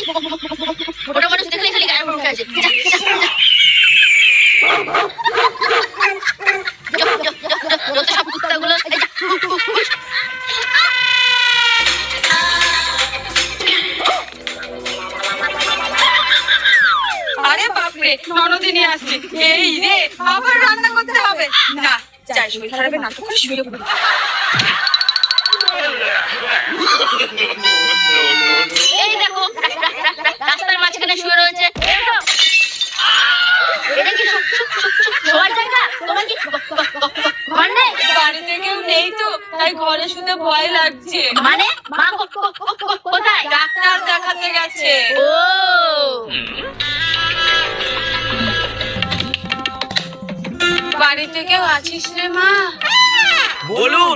ওটা মানুষ দেখলেই খালি গায়ের উপর উঠে আসে। যত সব কুত্তাগুলো আরে বাপরে, ননদিনী আসছে। এই রে, আবার রান্না করতে হবে। না, যাই শরীর খারাপের নাটক করে শুয়ে পড়ি। এই দেখো রাস্তার মাঝখানে শুয়ে রয়েছে। এটা কি শোয়ার জায়গা? তোমার কি ঘর নেই? বাড়িতে কেউ নেই তো, তাই ঘরে শুতে ভয় লাগছে। মানে মা কোথায়? ডাক্তার দেখাতে গেছে। ও বাড়িতে কেউ আছিস রে মা? বলুন